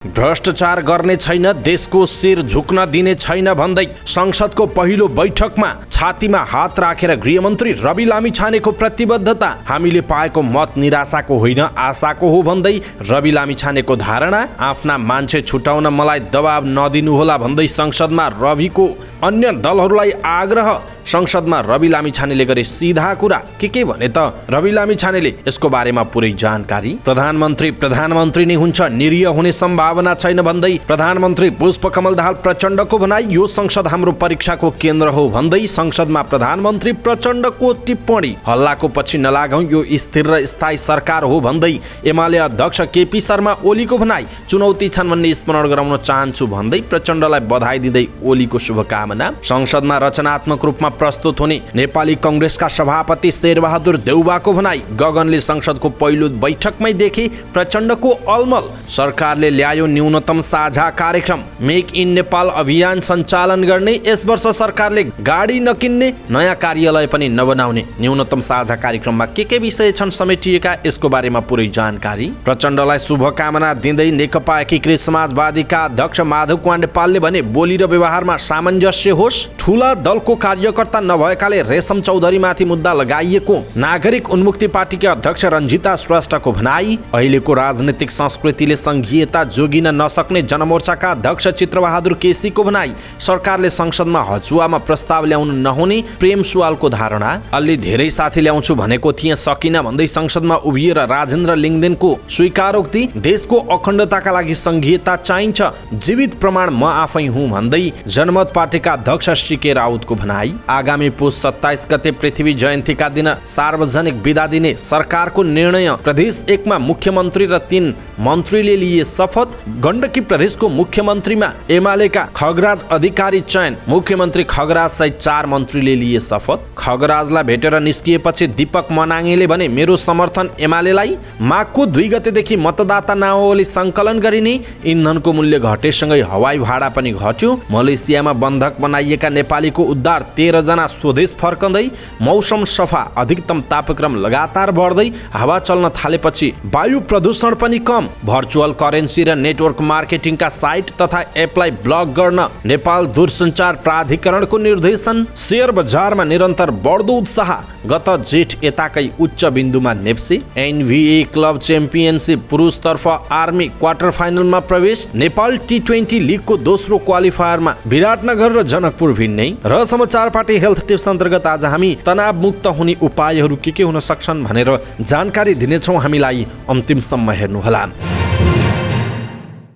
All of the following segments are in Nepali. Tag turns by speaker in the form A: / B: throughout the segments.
A: भ्रष्टाचार गर्ने छैन, देशको शिर झुक्न दिने छैन भन्दै संसदको पहिलो बैठकमा छातीमा हात राखेर गृहमन्त्री रवि लामिछानेको प्रतिबद्धता। हामीले पाएको मत निराशाको होइन, आशाको हो भन्दै रवि लामिछानेको धारणा। आफ्ना मान्छे छुटाउन मलाई दबाब नदिनुहोला भन्दै संसदमा रविको अन्य दलहरूलाई आग्रह। संसदमा रवि लामिछानेले गरे सिधा कुरा। के भने त रवि लामिछानेले यसको बारेमा पुरै जानकारी। प्रधानमन्त्री नै हुन्छ, निरीह हुने सम्भावना छैन भन्दै प्रधानमन्त्री पुष्पकमल दाहाल प्रचण्डको भनाई। यो संसद हाम्रो परीक्षाको केन्द्र हो भन्दै संसदमा प्रधानमन्त्री प्रचण्डको टिप्पणी। हल्लाको पछि नलागौं, यो स्थिर र स्थायी सरकार हो भन्दै एमाले अध्यक्ष केपी शर्मा ओलीको भनाई। चुनौती छन् भन्ने स्मरण गराउन चाहन्छु भन्दै प्रचण्डलाई बधाई दिँदै ओलीको शुभकामना। संसदमा रचनात्मक रूपमा प्रस्तुत हुने नेपाली कांग्रेसका सभापति शेरबहादुर देउवाको भनाई। गगनले संसदको पहिलो बैठकमै देखे प्रचण्डको अलमल। सरकारले ल्यायो न्यूनतम साझा कार्यक्रम। मेक इन नेपाल अभियान सञ्चालन गर्ने। यस वर्ष सरकारले गाडी नकिन्ने, नयाँ कार्यालय पनि नबनाउने। न्यूनतम साझा कार्यक्रममा के विषय छन् समेटिएका, यसको बारेमा पुरै जानकारी। प्रचण्डलाई शुभकामना दिँदै नेकपा एकीकृत समाजवादीका अध्यक्ष माधव क्वान्डेपालले भने बोली र व्यवहारमा सामञ्जस्य होस्। ठूला दलको कार्यकर्ता नभएकाले रेशम चौधरीमाथि मुद्दा लगाइएको। नागरिक उन्मुक्ति पार्टीका अध्यक्ष रञ्जिता श्रेष्ठको भनाई। अहिलेको राजनीतिक संस्कृतिले संघीयता जोगिन नसक्ने जनमोर्चाका अध्यक्ष चित्रबहादुर केसीको भनाई। सरकारले संसदमा हचुवामा प्रस्ताव ल्याउनु नहुने प्रेम सुवालको धारणा। अलि धेरै साथी ल्याउँछु भनेको थिएँ, सकिन भन्दै संसदमा उभिएर राजेन्द्र लिङ्गदेनको स्वीकारोक्ति। देशको अखण्डताका लागि संघीयता चाहिन्छ, जीवित प्रमाण म आफै हुँ भन्दै जनमत पार्टीका अध्यक्ष सीके राउतको भनाई। आगामी पुस 27 गते पृथ्वी जयन्तीका दिन सार्वजनिक बिदा दिने सरकारको निर्णय। प्रदेश 1 मा मुख्यमन्त्री र 3 मन्त्रीले लिए शपथ। गण्डकी प्रदेशको मुख्यमन्त्रीमा एमालेका खगराज अधिकारी चयन। मुख्यमन्त्री खगराज सहित 4 मन्त्रीले लिए शपथ। खगराजलाई भेटेर निस्किएपछि दीपक मनाङेले भने मेरो समर्थन एमालेलाई। माघको 2 गतेदेखि मतदाता नावली सङ्कलन गरिने। इन्धनको मूल्य घटेसँगै हवाई भाडा पनि घट्यो। मलेसियामा बन्धक बनाइएका नेपालीको उद्धार। 13 जना स्वदेश फर्कँदै। मौसम सफा, अधिकतम तापक्रम लगातार बढ्दै। हावा चल्न थालेपछि वायु प्रदूषण पनि कम। भर्चुअल करेन्सी र नेटवर्क मार्केटिङका साइट तथा एपलाई ब्लक गर्न नेपाल दूरसञ्चार प्राधिकरणको निर्देशन। शेयर बजारमा निरन्तर बढ्दो उत्साह। गत जेठ यताकै उच्च बिन्दुमा नेप्से। एनभिए क्लब च्याम्पियनसिप पुरुषतर्फ आर्मी क्वार्टर फाइनलमा प्रवेश। नेपाल T20 लिगको दोस्रो क्वालिफायरमा विराटनगर र जनकपुर भिन्नै। र समाचार पार्टी हेल्थ टिप्स अन्तर्गत आज हामी तनाव मुक्त हुने उपायहरू के हुन सक्छन् भनेर जानकारी दिनेछौँ। हामीलाई अन्तिमसम्म हेर्नुहोला।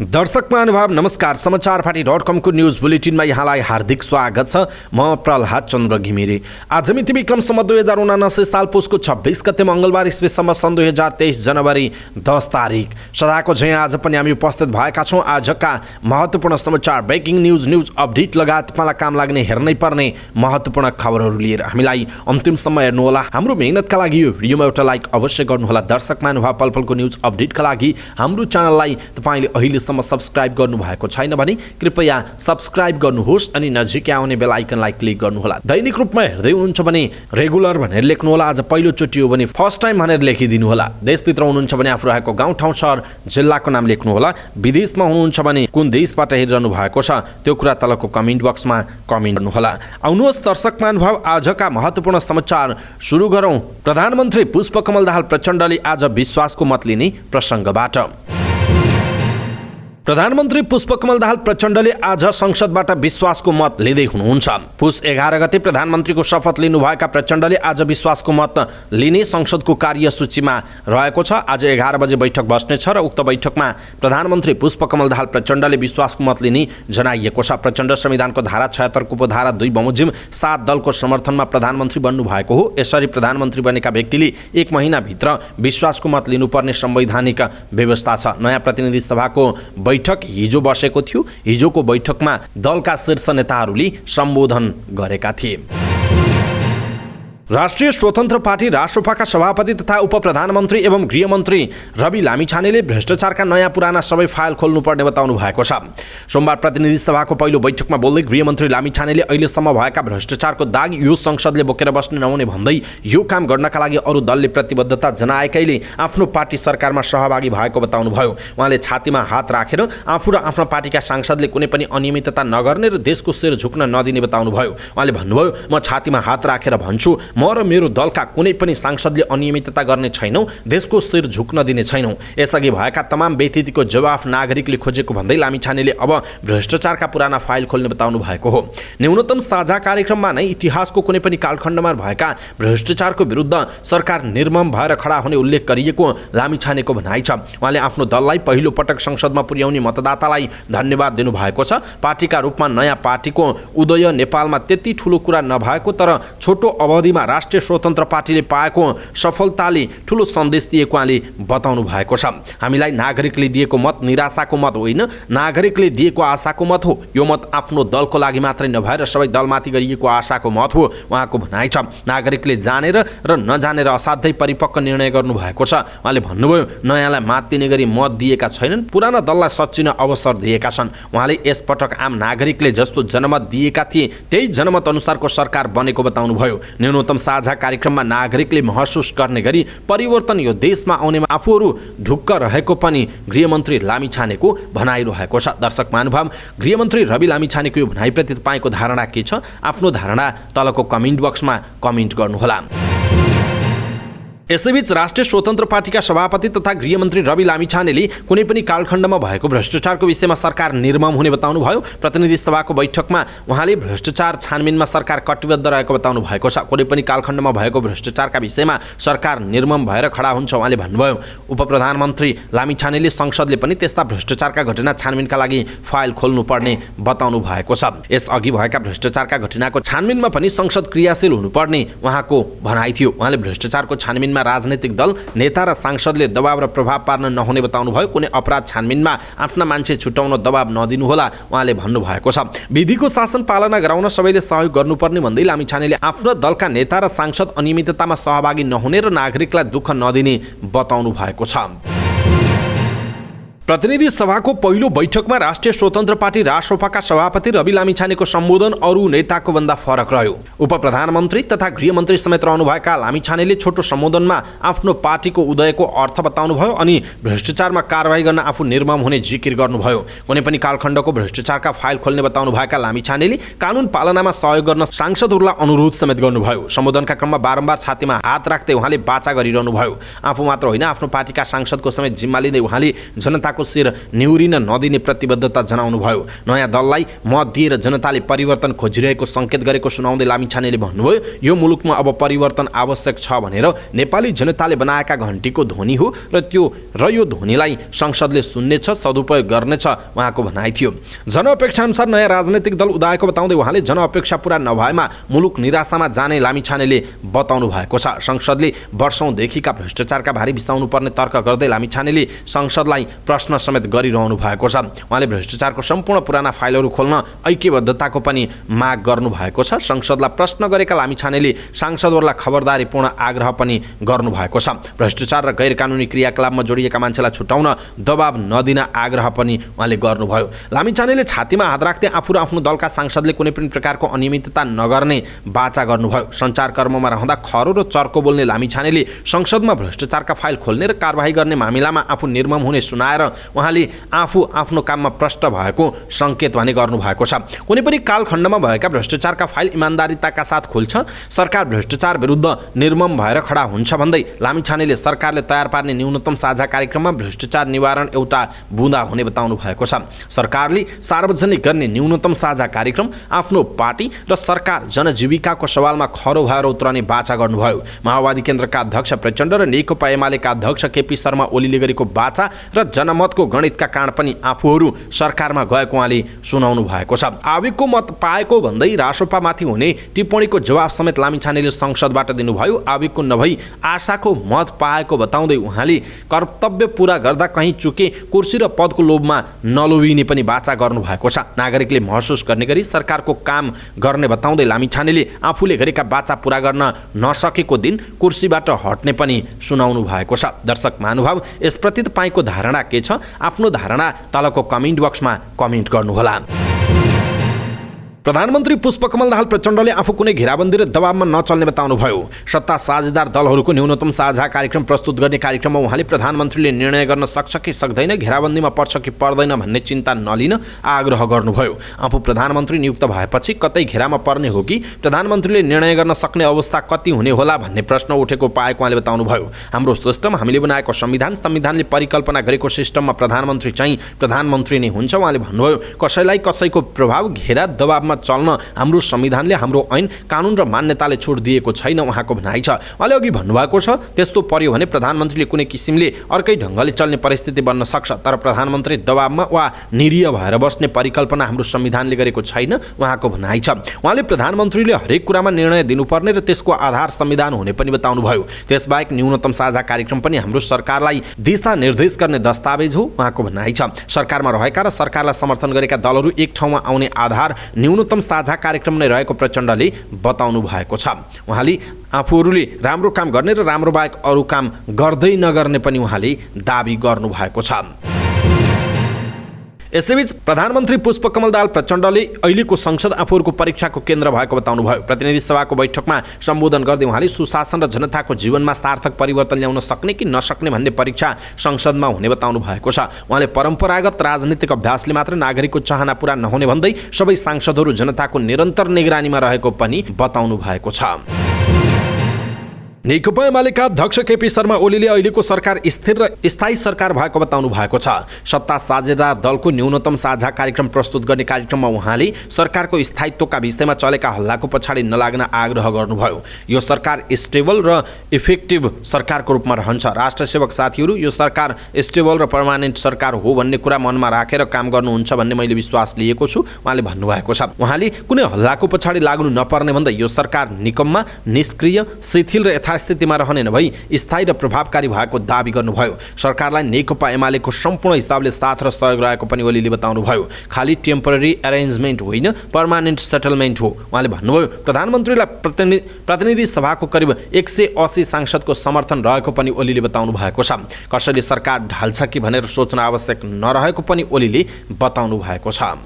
A: दर्शक महानुभाव नमस्कार। समाचार पार्टी.com को न्यूज बुलेटिनमा यहाँलाई हार्दिक स्वागत छ। म प्रहलाद चन्द्र घिमिरे। आज मिति विक्रम सम्वत 2079 साल पुसको 26 गते मंगलबार ईस्वी सन् 2023 जनवरी 10 तारिक। सदाको झैं आज पनि हामी उपस्थित भएका छौँ। आजका महत्त्वपूर्ण समाचार, ब्रेकिङ न्यूज अपडेट लगायत तपाईँलाई काम लाग्ने, हेर्नै पर्ने महत्त्वपूर्ण खबरहरू लिएर हामीलाई अन्तिमसम्म हेर्नुहोला। हाम्रो मेहनतका लागि यो भिडियोमा एउटा लाइक अवश्य गर्नुहोला। दर्शक महानुभाव, पलपलको न्यूज अपडेटका लागि हाम्रो च्यानललाई तपाईँले अहिलेसम्म सब्स्क्राइब गर्नु भएको छैन भने कृपया सब्स्क्राइब गर्नुहोस् अनि नजिकै आउने बेल आइकनलाई क्लिक गर्नुहोला। दैनिक रूपमा हेर्दै हुनुहुन्छ भने रेगुलर भनेर लेख्नुहोला। आज पहिलो चोटि हो भने फर्स्ट टाइम भनेर लेखिदिनु होला। देशभित्र हुनुहुन्छ भने आफू रहेको गाउँ ठाउँ शहर जिल्लाको नाम लेख्नुहोला। विदेशमा हुनुहुन्छ भने कुन देशबाट हेरिरहनु भएको छ त्यो कुरा तलको कमेन्ट बक्समा कमेन्ट गर्नुहोला। आउनुहोस् दर्शक महानुभाव, आजका महत्त्वपूर्ण समाचार सुरु गरौँ। प्रधानमन्त्री पुष्पकमल दाहाल प्रचण्डले आज विश्वासको मत लिने प्रसङ्गबाट। प्रधानमन्त्री पुष्पकमल दाहाल प्रचण्डले आज संसदबाट विश्वासको मत लिँदै हुनुहुन्छ। पुस 11 गते प्रधानमन्त्रीको शपथ लिनुभएका प्रचण्डले आज विश्वासको मत लिने संसदको कार्यसूचीमा रहेको छ। आज 11 बजे बैठक बस्नेछ र उक्त बैठकमा प्रधानमन्त्री पुष्पकमल दाहाल प्रचण्डले विश्वासको मत लिने जनाइएको छ। प्रचण्ड संविधानको धारा 76 को उपधारा 2 बमोजिम 7 दलको समर्थनमा प्रधानमन्त्री बन्नु भएको हो। यसरी प्रधानमन्त्री बनेका व्यक्तिले 1 महिनाभित्र विश्वासको मत लिनुपर्ने संवैधानिक व्यवस्था छ। नयाँ प्रतिनिधि सभाको बैठक हिजो बसेको थियो। हिजोको बैठकमा दलका शीर्ष नेताहरूले सम्बोधन गरेका थिए। राष्ट्रिय स्वतन्त्र पार्टी रासोपाका सभापति तथा उपप्रधानमन्त्री एवं गृहमन्त्री रवि लामिछानेले भ्रष्टाचारका नयाँ पुराना सबै फाइल खोल्नुपर्ने बताउनु भएको छ। सोमबार प्रतिनिधि सभाको पहिलो बैठकमा बोल्दै गृहमन्त्री लामिछानेले अहिलेसम्म भएका भ्रष्टाचारको दाग यो संसदले बोकेर बस्न नहुने भन्दै यो काम गर्नका लागि अरू दलले प्रतिबद्धता जनाएकैले आफ्नो पार्टी सरकारमा सहभागी भएको बताउनुभयो। उहाँले छातीमा हात राखेर आफू र आफ्नो पार्टीका सांसदले कुनै पनि अनियमितता नगर्ने र देशको शिर झुक्न नदिने बताउनुभयो। उहाँले भन्नुभयो, म छातीमा हात राखेर भन्छु, म र मेरो दलका कुनै पनि सांसदले अनियमितता गर्ने छैनौँ, देशको शिर झुक्न दिने छैनौँ। यसअघि भएका तमाम बेइज्जतीको जवाफ नागरिकले खोजेको भन्दै लामिछानेले अब भ्रष्टाचारका पुराना फाइल खोल्ने बताउनु भएको हो। न्यूनतम साझा कार्यक्रममा नै इतिहासको कुनै पनि कालखण्डमा भएका भ्रष्टाचारको विरुद्ध सरकार निर्मम भएर खडा हुने उल्लेख गरिएको लामिछानेको भनाइ छ। उहाँले आफ्नो दललाई पहिलो पटक संसदमा पुर्याउने मतदातालाई धन्यवाद दिनुभएको छ। पार्टीका रूपमा नयाँ पार्टीको उदय नेपालमा त्यति ठुलो कुरा नभएको तर छोटो अवधिमा राष्ट्रिय स्वतन्त्र पार्टीले पाएको सफलताले ठुलो सन्देश दिएको उहाँले बताउनु भएको छ। हामीलाई नागरिकले दिएको मत निराशाको मत होइन, नागरिकले दिएको आशाको मत हो। यो मत आफ्नो दलको लागि मात्रै नभएर सबै दलमाथि गरिएको आशाको मत हो, उहाँको भनाइ छ। नागरिकले जानेर र नजानेर असाध्यै परिपक्व निर्णय गर्नुभएको छ। उहाँले भन्नुभयो, नयाँलाई मात दिने गरी मत दिएका छैनन्, पुराना दललाई सच्चिन अवसर दिएका छन्। उहाँले यसपटक आम नागरिकले जस्तो जनमत दिएका थिए त्यही जनमत अनुसारको सरकार बनेको बताउनुभयो। न्यूनतम साझा कार्यक्रममा नागरिकले महसुस गर्ने गरी परिवर्तन यो देशमा आउनेमा आफूहरू ढुक्क रहेको पनि गृहमन्त्री लामिछानेको भनाइरहेको छ। दर्शक महानुभाव, गृहमन्त्री रवि लामिछानेको यो भनाइप्रति तपाईँको धारणा के छ? आफ्नो धारणा तलको कमेन्ट बक्समा कमेन्ट गर्नुहोला। यसैबीच राष्ट्रिय स्वतन्त्र पार्टीका सभापति तथा गृहमन्त्री रवि लामिछानेले कुनै पनि कालखण्डमा भएको भ्रष्टाचारको विषयमा सरकार निर्मम हुने बताउनुभयो। प्रतिनिधि सभाको बैठकमा उहाँले भ्रष्टाचार छानबिनमा सरकार कटिबद्ध रहेको बताउनु भएको छ। कुनै पनि कालखण्डमा भएको भ्रष्टाचारका विषयमा सरकार निर्मम भएर खडा हुन्छ उहाँले भन्नुभयो। उपप्रधानमन्त्री लामिछानेले संसदले पनि त्यस्ता भ्रष्टाचारका घटना छानबिनका लागि फाइल खोल्नुपर्ने बताउनु भएको छ। यसअघि भएका भ्रष्टाचारका घटनाको छानबिनमा पनि संसद क्रियाशील हुनुपर्ने उहाँको भनाइ थियो। उहाँले भ्रष्टाचारको छानबिनमा राजनीतिक दल, नेता र सांसदले दबाव र प्रभाव पार्न नहुने बताउनुभयो। कुनै अपराध छानबिनमा आफ्ना मान्छे छुटाउन दबाव नदिनुहोला उहाँले भन्नुभएको छ। विधिको शासन पालना गराउन सबैले सहयोग गर्नुपर्ने भन्दै लामिछानेले आफ्नो दलका नेता र सांसद अनियमिततामा सहभागी नहुने र नागरिकलाई दुःख नदिने बताउनु भएको छ। प्रतिनिधि सभाको पहिलो बैठकमा राष्ट्रिय स्वतन्त्र पार्टी रासोपाका सभापति रवि लामिछानेको सम्बोधन अरू नेताको भन्दा फरक रह्यो। उपप्रधानमन्त्री तथा गृहमन्त्री समेत रहनुभएका लामिछानेले छोटो सम्बोधनमा आफ्नो पार्टीको उदयको अर्थ बताउनुभयो अनि भ्रष्टाचारमा कारबाही गर्न आफू निर्मम हुने जिकिर गर्नुभयो। कुनै पनि कालखण्डको भ्रष्टाचारका फाइल खोल्ने बताउनुभएका लामिछानेले कानुन पालनामा सहयोग गर्न सांसदहरूलाई अनुरोध समेत गर्नुभयो। सम्बोधनका क्रममा बारम्बार छातीमा हात राख्दै उहाँले बाचा गरिरहनुभयो। आफू मात्र होइन, आफ्नो पार्टीका सांसदको समेत जिम्मा लिँदै उहाँले जनता को शिर निहुरिन नदिने प्रतिबद्धता जनाउनुभयो। नयाँ दललाई मत दिएर जनताले परिवर्तन खोजिरहेको सङ्केत गरेको सुनाउँदै लामिछानेले भन्नुभयो, यो मुलुकमा अब परिवर्तन आवश्यक छ भनेर नेपाली जनताले बनाएका घन्टीको ध्वनि हो र यो ध्वनिलाई संसदले सुन्नेछ, सदुपयोग गर्नेछ उहाँको भनाइ थियो। जनअपेक्षा अनुसार नयाँ राजनैतिक दल उदाएको बताउँदै उहाँले जनअपेक्षा पूरा नभएमा मुलुक निराशामा जाने लामिछानेले बताउनु भएको छ। संसदले वर्षौंदेखिका भ्रष्टाचारका भारी बिसाउनु पर्ने तर्क गर्दै लामिछानेले संसदलाई प्रश्न समेत गरिरहनु भएको छ। उहाँले भ्रष्टाचारको सम्पूर्ण पुराना फाइलहरू खोल्न ऐक्यबद्धताको पनि माग गर्नु भएको छ। संसदलाई प्रश्न गरेका लामिछानेले सांसदहरूलाई खबरदारीपूर्ण आग्रह पनि गर्नु भएको छ। भ्रष्टाचार र गैर कानुनी क्रियाकलापमा जोडिएका मान्छेलाई छुटाउन दबाब नदिन आग्रह पनि उहाँले गर्नुभयो। लामिछानेले छातीमा हात राख्दै आफू र आफ्नो दलका सांसदले कुनै पनि प्रकारको अनियमितता नगर्ने बाचा गर्नुभयो। सञ्चारकर्ममा रहँदा खरो र चर्को बोल्ने लामिछानेले संसदमा भ्रष्टाचारका फाइल खोल्ने र कारबाही गर्ने मामिलामा आफू निर्मम हुने सुनाएर उहाँले आफू आफ्नो काममा प्रष्ट भएको सङ्केत भने गर्नुभएको छ। कुनै पनि कालखण्डमा भएका भ्रष्टाचारका फाइल इमान्दारिताका साथ खुल्छ, सरकार भ्रष्टाचार विरुद्ध निर्मम भएर खडा हुन्छ भन्दै लामिछानेले सरकारले तयार पार्ने न्यूनतम साझा कार्यक्रममा भ्रष्टाचार निवारण एउटा बुँदा हुने बताउनु भएको छ। सरकारले सार्वजनिक गर्ने न्यूनतम साझा कार्यक्रम आफ्नो पार्टी र सरकार जनजीविकाको सवालमा खरो भएर उत्रने बाचा गर्नुभयो। माओवादी केन्द्रका अध्यक्ष प्रचण्ड र नेकपा एमालेका अध्यक्ष केपी शर्मा ओलीले गरेको बाचा र जनमत बहुमतको गणितका कारण पनि आफूहरू सरकारमा गएको उहाँले सुनाउनु भएको छ। आवेगको मत पाएको भन्दै रासोपामाथि हुने टिप्पणीको जवाब समेत लामिछानेले संसदबाट दिनुभयो। आवेगको नभई आशाको मत पाएको बताउँदै उहाँले कर्तव्य पूरा गर्दा कहीँ चुके कुर्सी र पदको लोभमा नलोभिने पनि वाचा गर्नुभएको छ। नागरिकले महसुस गर्ने गरी सरकारको काम गर्ने बताउँदै लामिछानेले आफूले गरेका वाचा पूरा गर्न नसकेको दिन कुर्सीबाट हट्ने पनि सुनाउनु भएको छ। दर्शक महानुभाव, यसप्रति तपाईँको धारणा के छ? आफ्नो धारणा तलको कमेन्ट बक्समा कमेन्ट गर्नुहोला। प्रधानमन्त्री पुष्पकमल दाहाल प्रचण्डले आफू कुनै घेराबन्दी र दबावमा नचल्ने बताउनुभयो। सत्ता साझेदार दलहरूको न्यूनतम साझा कार्यक्रम प्रस्तुत गर्ने कार्यक्रममा उहाँले प्रधानमन्त्रीले निर्णय गर्न सक्छ कि सक्दैन, घेराबन्दीमा पर्छ कि पर्दैन भन्ने चिन्ता नलिन आग्रह गर्नुभयो। आफू प्रधानमन्त्री नियुक्त भएपछि कतै घेरामा पर्ने हो कि प्रधानमन्त्रीले निर्णय गर्न सक्ने अवस्था कति हुने होला भन्ने प्रश्न उठेको पाएको उहाँले बताउनुभयो। हाम्रो सिस्टम, हामीले बनाएको संविधानले परिकल्पना गरेको सिस्टममा प्रधानमन्त्री चाहिँ प्रधानमन्त्री नै हुन्छ। उहाँले भन्नुभयो, कसैलाई कसैको प्रभाव, घेरा, दबावमा चल्न हाम्रो संविधानले, हाम्रो ऐन कानुन र मान्यताले छुट दिएको छैन उहाँको भनाइ छ। उहाँले अघि भन्नुभएको छ, त्यस्तो पर्यो भने प्रधानमन्त्रीले कुनै किसिमले अर्कै ढङ्गले चल्ने परिस्थिति बन्न सक्छ, तर प्रधानमन्त्री दबावमा वा निरीह भएर बस्ने परिकल्पना हाम्रो संविधानले गरेको छैन उहाँको भनाइ छ। उहाँले प्रधानमन्त्रीले हरेक कुरामा निर्णय दिनुपर्ने र त्यसको आधार संविधान हुने पनि बताउनुभयो। त्यसबाहेक न्यूनतम साझा कार्यक्रम पनि हाम्रो सरकारलाई दिशा निर्देश गर्ने दस्तावेज हो उहाँको भनाइ छ। सरकारमा रहेका र सरकारलाई समर्थन गरेका दलहरू एक ठाउँमा आउने आधार न्यूनतम साझा कार्यक्रम नै रहेको प्रचण्डले बताउनु भएको छ। उहाँले आफूहरूले राम्रो काम गर्ने र राम्रो बाहेक अरू काम गर्दै नगर्ने पनि उहाँले दाबी गर्नु भएको छ। यसैबीच प्रधानमन्त्री पुष्पकमल दाहाल प्रचण्डले अहिलेको संसद आफूहरूको परीक्षाको केन्द्र भएको बताउनुभयो। प्रतिनिधि सभाको बैठकमा सम्बोधन गर्दै उहाँले सुशासन र जनताको जीवनमा सार्थक परिवर्तन ल्याउन सक्ने कि नसक्ने भन्ने परीक्षा संसदमा हुने बताउनु भएको छ। उहाँले परम्परागत राजनीतिक अभ्यासले मात्र नागरिकको चाहना पूरा नहुने भन्दै सबै सांसदहरू जनताको निरन्तर निगरानीमा रहेको पनि बताउनु भएको छ। नेकपा एमालेका अध्यक्ष केपी शर्मा ओलीले अहिलेको सरकार स्थिर र स्थायी सरकार भएको बताउनु भएको छ। सत्ता साझेदार दलको न्यूनतम साझा कार्यक्रम प्रस्तुत गर्ने कार्यक्रममा उहाँले सरकारको स्थायित्वका विषयमा चलेका हल्लाको पछाडि नलाग्न आग्रह गर्नुभयो। यो सरकार स्टेबल र इफेक्टिभ सरकारको रूपमा रहन्छ। राष्ट्रसेवक साथीहरू, यो सरकार स्टेबल र पर्मानेन्ट सरकार हो भन्ने कुरा मनमा राखेर काम गर्नुहुन्छ भन्ने मैले विश्वास लिएको छु उहाँले भन्नुभएको छ। उहाँले कुनै हल्लाको पछाडि लाग्नु नपर्ने भन्दै यो सरकार निकम्मा, निष्क्रिय, शिथिल र स्थितिमा रहने नभई स्थायी र प्रभावकारी भएको दाबी गर्नुभयो। सरकारलाई नेकपा एमालेको सम्पूर्ण हिसाबले साथ र सहयोग रहेको पनि ओलीले बताउनुभयो। खाली टेम्पररी एरेन्जमेन्ट होइन, पर्मानेन्ट सेटलमेन्ट हो। उहाँले भन्नुभयो, प्रधानमन्त्रीलाई प्रतिनिधि सभाको करिब 180 सांसदको समर्थन रहेको पनि ओलीले बताउनु भएको छ। कसैले सरकार ढाल्छ कि भनेर सोच्न आवश्यक नरहेको पनि ओलीले बताउनु भएको छ।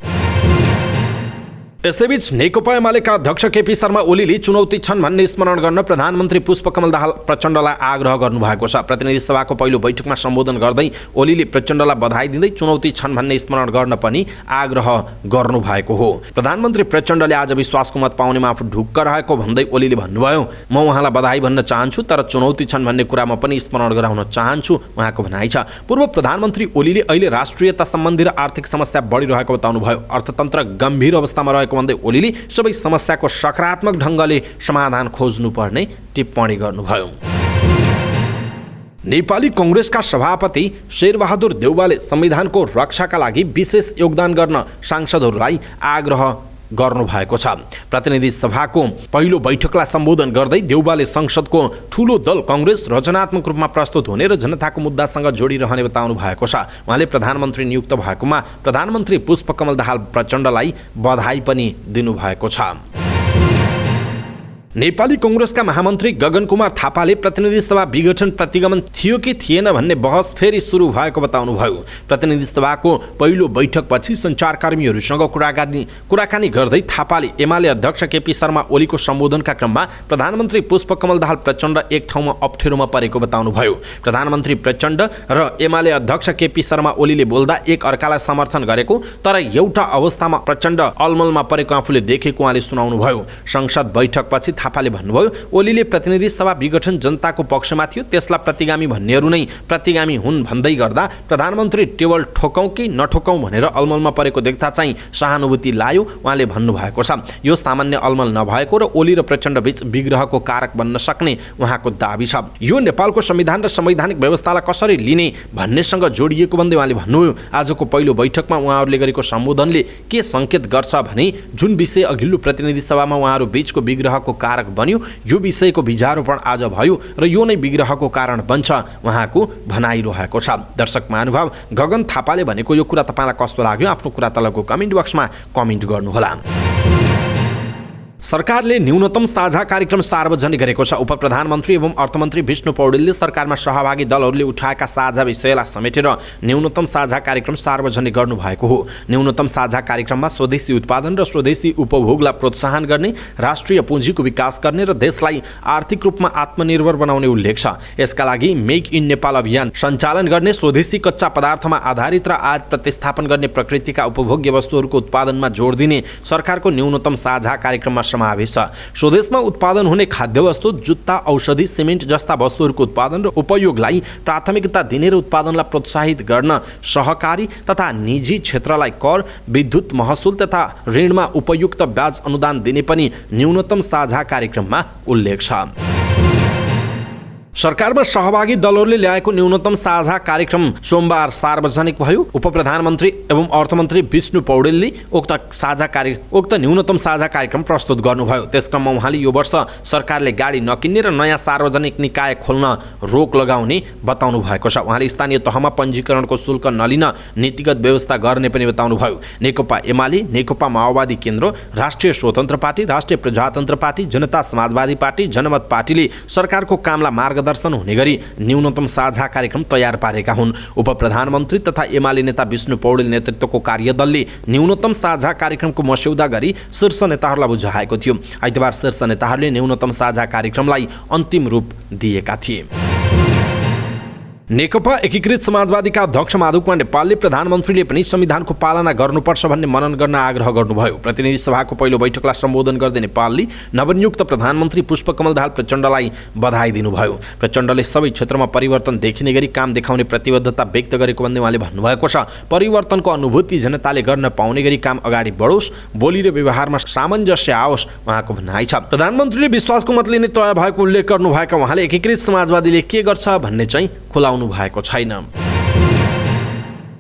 A: यसैबीच नेकपा एमालेका अध्यक्ष केपी शर्मा ओलीले चुनौती छन् भन्ने स्मरण गर्न प्रधानमन्त्री पुष्पकमल दाहाल प्रचण्डलाई आग्रह गर्नुभएको छ। प्रतिनिधि सभाको पहिलो बैठकमा सम्बोधन गर्दै ओलीले प्रचण्डलाई बधाई दिँदै चुनौती छन् भन्ने स्मरण गर्न पनि आग्रह गर्नुभएको हो। प्रधानमन्त्री प्रचण्डले आज विश्वासको मत पाउनेमा आफू ढुक्क रहेको भन्दै ओलीले भन्नुभयो, म उहाँलाई बधाई भन्न चाहन्छु, तर चुनौती छन् भन्ने कुरामा पनि स्मरण गराउन चाहन्छु उहाँको भनाइ छ। पूर्व प्रधानमन्त्री ओलीले अहिले राष्ट्रियता सम्बन्धी र आर्थिक समस्या बढिरहेको बताउनुभयो। अर्थतन्त्र गम्भीर अवस्थामा रहेको भन्दै ओलीले सबै समस्याको सकारात्मक ढङ्गले समाधान खोज्नुपर्ने टिप्पणी गर्नुभयो। नेपाली कांग्रेसका सभापति शेरबहादुर देउवाले संविधानको रक्षाका लागि विशेष योगदान गर्न सांसदहरूलाई आग्रह गर्नुभएको छ। प्रतिनिधि सभाको पहिलो बैठकलाई सम्बोधन गर्दै देउवाले संसदको ठूलो दल कांग्रेस रचनात्मक रूपमा प्रस्तुत हुने र जनताको मुद्दासँग जोडिरहने बताउनु भएको छ। उहाँले प्रधानमन्त्री नियुक्त भएकोमा प्रधानमन्त्री पुष्पकमल दाहाल प्रचण्डलाई बधाई पनि दिनुभएको छ। नेपाली कांग्रेसका महामन्त्री गगन कुमार थापाले प्रतिनिधि सभा विघटन प्रतिगमन थियो कि थिएन भन्ने बहस फेरि सुरु भएको बताउनुभयो। प्रतिनिधि सभाको पहिलो बैठकपछि सञ्चारकर्मीहरूसँग कुराकानी गर्दै थापाले एमाले अध्यक्ष केपी शर्मा ओलीको सम्बोधनका क्रममा प्रधानमन्त्री पुष्पकमल दाहाल प्रचण्ड एक ठाउँमा अप्ठ्यारोमा परेको बताउनुभयो। प्रधानमन्त्री प्रचण्ड र एमाले अध्यक्ष केपी शर्मा ओलीले बोल्दा एक अर्कालाई समर्थन गरेको, तर एउटा अवस्थामा प्रचण्ड अलमलमा परेको आफूले देखेको उहाँले सुनाउनुभयो। संसद बैठकपछि थापाले भन्नुभयो, ओलीले प्रतिनिधि सभा विघटन जनताको पक्षमा थियो, त्यसलाई प्रतिगामी भन्नेहरू नै प्रतिगामी हुन् भन्दै गर्दा प्रधानमन्त्री टेबल ठोकौँ कि नठोकौँ भनेर अलमलमा परेको देख्दा चाहिँ सहानुभूति लायो उहाँले भन्नुभएको छ। यो सामान्य अलमल नभएको र ओली र प्रचण्ड बीच विग्रहको कारक बन्न सक्ने उहाँको दाबी छ। यो नेपालको संविधान र संवैधानिक व्यवस्थालाई कसरी लिने भन्नेसँग जोडिएको भन्दै उहाँले भन्नुभयो, आजको पहिलो बैठकमा उहाँहरूले गरेको सम्बोधनले के सङ्केत गर्छ भने जुन विषय अघिल्लो प्रतिनिधि सभामा उहाँहरू बीचको विग्रहको कारक बन्यो, यो विषयको बीजारोपण आज भयो र यो नै विग्रहको कारण बन्छ उहाँको भनाइरहेको छ। दर्शक महानुभाव, गगन थापाले भनेको यो कुरा तपाईँलाई कस्तो लाग्यो? आफ्नो कुरा तलको कमेन्ट बक्समा कमेन्ट गर्नुहोला। सरकारले न्यूनतम साझा कार्यक्रम सार्वजनिक गरेको छ। उपप्रधानमन्त्री एवं अर्थमन्त्री विष्णु पौडेलले सरकारमा सहभागी दलहरूले उठाएका साझा विषयलाई समेटेर न्यूनतम साझा कार्यक्रम सार्वजनिक गर्नुभएको हो। न्यूनतम साझा कार्यक्रममा स्वदेशी उत्पादन र स्वदेशी उपभोगलाई प्रोत्साहन गर्ने, राष्ट्रिय पुँजीको विकास गर्ने र देशलाई आर्थिक रूपमा आत्मनिर्भर बनाउने उल्लेख छ। यसका लागि मेक इन नेपाल अभियान सञ्चालन गर्ने, स्वदेशी कच्चा पदार्थमा आधारित र आयात प्रतिस्थापन गर्ने, प्रकृतिका उपभोग्य वस्तुहरूको उत्पादनमा जोड दिने सरकारको न्यूनतम साझा कार्यक्रममा समावेश छ। स्वदेशमा उत्पादन हुने खाद्यवस्तु, जुत्ता, औषधि, सिमेन्ट जस्ता वस्तुहरूको उत्पादन र उपयोगलाई प्राथमिकता दिने र उत्पादनलाई प्रोत्साहित गर्न सहकारी तथा निजी क्षेत्रलाई कर, विद्युत महसुल तथा ऋणमा उपयुक्त ब्याज अनुदान दिने पनि न्यूनतम साझा कार्यक्रममा उल्लेख छ। सरकारमा सहभागी दलहरूले ल्याएको न्यूनतम साझा कार्यक्रम सोमबार सार्वजनिक भयो। उपप्रधानमन्त्री एवं अर्थमन्त्री विष्णु पौडेलले उक्त न्यूनतम साझा कार्यक्रम प्रस्तुत गर्नुभयो। त्यसक्रममा उहाँले यो वर्ष सरकारले गाडी नकिन्ने र नयाँ सार्वजनिक निकाय खोल्न रोक लगाउने बताउनु भएको छ। उहाँले स्थानीय तहमा पञ्जीकरणको शुल्क नलिन नीतिगत व्यवस्था गर्ने पनि बताउनुभयो। नेकपा एमाले, नेकपा माओवादी केन्द्र, राष्ट्रिय स्वतन्त्र पार्टी, राष्ट्रिय प्रजातन्त्र पार्टी, जनता समाजवादी पार्टी, जनमत पार्टीले सरकारको कामलाई मार्गदर्शन हुने गरी न्यूनतम साझा कार्यक्रम तयार पारेका हुन्। उपप्रधानमन्त्री तथा एमाले नेता विष्णु पौडेल नेतृत्वको कार्यदलले न्यूनतम साझा कार्यक्रमको मस्यौदा गरी शीर्ष नेताहरूलाई बुझाएको थियो। आइतबार शीर्ष नेताहरूले न्यूनतम साझा कार्यक्रमलाई अन्तिम रूप दिएका थिए। नेकपा एकीकृत समाजवादीका अध्यक्ष माधव कुमार नेपालले प्रधानमन्त्रीले पनि संविधानको पालना गर्नुपर्छ भन्ने मनन गर्न आग्रह गर्नुभयो। प्रतिनिधि सभाको पहिलो बैठकलाई सम्बोधन गर्दै नेपालले नवनियुक्त प्रधानमन्त्री पुष्पकमल दाहाल प्रचण्डलाई बधाई दिनुभयो। प्रचण्डले सबै क्षेत्रमा परिवर्तन देखिने गरी काम देखाउने प्रतिबद्धता व्यक्त गरेको भन्दै उहाँले भन्नुभएको छ, परिवर्तनको अनुभूति जनताले गर्न पाउने गरी काम अगाडि बढोस्, बोली र व्यवहारमा सामञ्जस्य आओस् उहाँको भनाइ छ। प्रधानमन्त्रीले विश्वासको मत लिने तय भएको उल्लेख गर्नुभएका उहाँले एकीकृत समाजवादीले के गर्छ भन्ने चाहिँ खुलाउनु भएको छैन।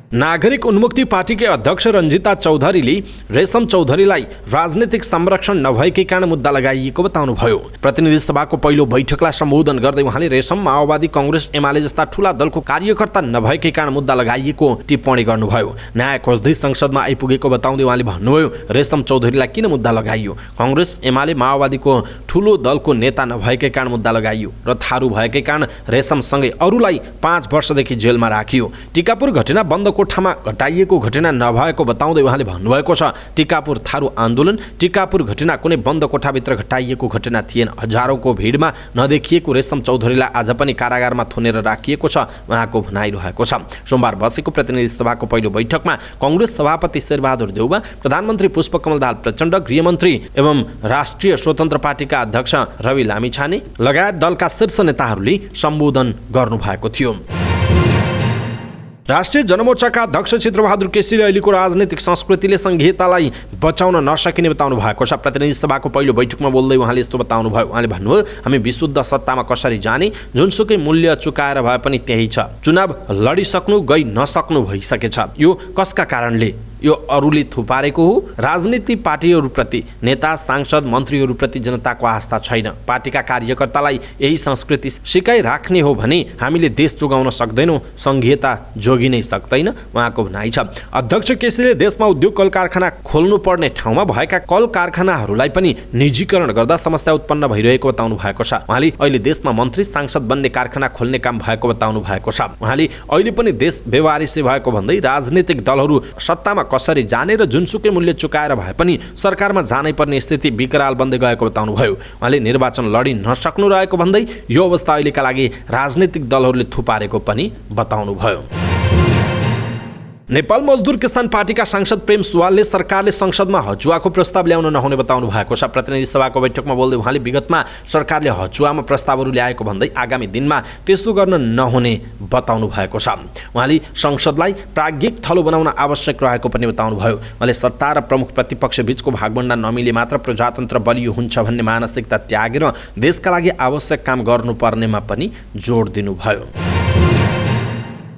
A: नागरिक उन्मुक्ति पार्टीकी अध्यक्ष रञ्जिता चौधरीले रेशम चौधरीलाई राजनीतिक संरक्षण नभएकै कारण मुद्दा लगाइएको बताउनुभयो। प्रतिनिधि सभाको पहिलो बैठकलाई सम्बोधन गर्दै उहाँले रेशम, माओवादी, कांग्रेस, एमाले जस्ता ठूला दलको कार्यकर्ता नभएकै कारण मुद्दा लगाइएको टिप्पणी गर्नुभयो। न्याय खोज्दै संसदमा आइपुगेको बताउँदै उहाँले भन्नुभयो, रेशम चौधरीलाई किन मुद्दा लगाइयो? कांग्रेस, एमाले, माओवादीको ठूलो दलको नेता नभएकै कारण मुद्दा लगाइयो र थारू भएकै कारण रेशमसँगै अरूलाई 5 वर्षदेखि जेलमा राखियो। टिकापुर घटना बन्द कोठामा घटाइएको घटना नभएको बताउँदै उहाँले भन्नुभएको छ, टिकापुर थारू आन्दोलन, टिकापुर घटना कुनै बन्द कोठाभित्र घटाइएको घटना थिएन। हजारौंको भिडमा नदेखिएको रेशम चौधरीलाई आज पनि कारागारमा थुनेर राखिएको छ उहाँको भनाइरहेको छ। सोमबार बसेको प्रतिनिधि सभाको पहिलो बैठकमा कांग्रेस सभापति शेरबहादुर देउवा, प्रधानमन्त्री पुष्पकमल दाहाल प्रचण्ड, गृहमन्त्री एवं राष्ट्रिय स्वतन्त्र पार्टीका अध्यक्ष रवि लामिछाने लगायत दलका शीर्ष नेताहरूले सम्बोधन गर्नुभएको थियो। राष्ट्रिय जनमोर्चाका अध्यक्ष चित्रबहादुर केसीले अहिलेको राजनीतिक संस्कृतिले संघीयतालाई बचाउन नसकिने बताउनु भएको छ। प्रतिनिधि सभाको पहिलो बैठकमा बोल्दै उहाँले यस्तो बताउनुभयो। उहाँले भन्नुभयो, हामी विशुद्ध सत्तामा कसरी जाने, जुनसुकै मूल्य चुकाएर भए पनि त्यही छ। चुनाव लडिसक्नु गई नसक्नु भइसकेछ। यो कसका कारणले? यो अरूले थुपारेको हो। राजनीति पार्टीहरूप्रति, नेता, सांसद, मन्त्रीहरूप्रति जनताको आस्था छैन। पार्टीका कार्यकर्तालाई यही संस्कृति सिकाइराख्ने हो भने हामीले देश जोगाउन सक्दैनौँ, संघीयता जोगी नै सक्दैन उहाँको भनाइ छ। अध्यक्ष केसीले देशमा उद्योग कल कारखाना खोल्नु पर्ने ठाउँमा भएका कल कारखानाहरूलाई पनि निजीकरण गर्दा समस्या उत्पन्न भइरहेको बताउनु भएको छ। उहाँले अहिले देशमा मन्त्री, सांसद बन्ने कारखाना खोल्ने काम भएको बताउनु भएको छ। उहाँले अहिले पनि देश बेवारिसे भएको भन्दै राजनीतिक दलहरू सत्तामा कसरी जाने र जुनसुकै मूल्य चुकाएर भए पनि सरकारमा जानै पर्ने स्थिति विकराल बन्दै गएको बताउनुभयो। उहाँले निर्वाचन लडी नसक्नु रहेको भन्दै यो अवस्था अहिलेका लागि राजनीतिक दलहरूले थुपारेको पनि बताउनुभयो। नेपाल मजदुर किसान पार्टीका सांसद प्रेम सुवालले सरकारले संसदमा हचुवाको प्रस्ताव ल्याउन नहुने बताउनु भएको छ। प्रतिनिधि सभाको बैठकमा बोल्दै उहाँले विगतमा सरकारले हचुवामा प्रस्तावहरू ल्याएको भन्दै आगामी दिनमा त्यस्तो गर्न नहुने बताउनु भएको छ। उहाँले संसदलाई प्राज्ञिक थलो बनाउन आवश्यक रहेको पनि बताउनुभयो। उहाँले सत्ता र प्रमुख प्रतिपक्ष बीचको भागबण्डा नमिले मात्र प्रजातन्त्र बलियो हुन्छ भन्ने मानसिकता त्यागेर देशका लागि आवश्यक काम गर्नुपर्नेमा पनि जोड दिनुभयो।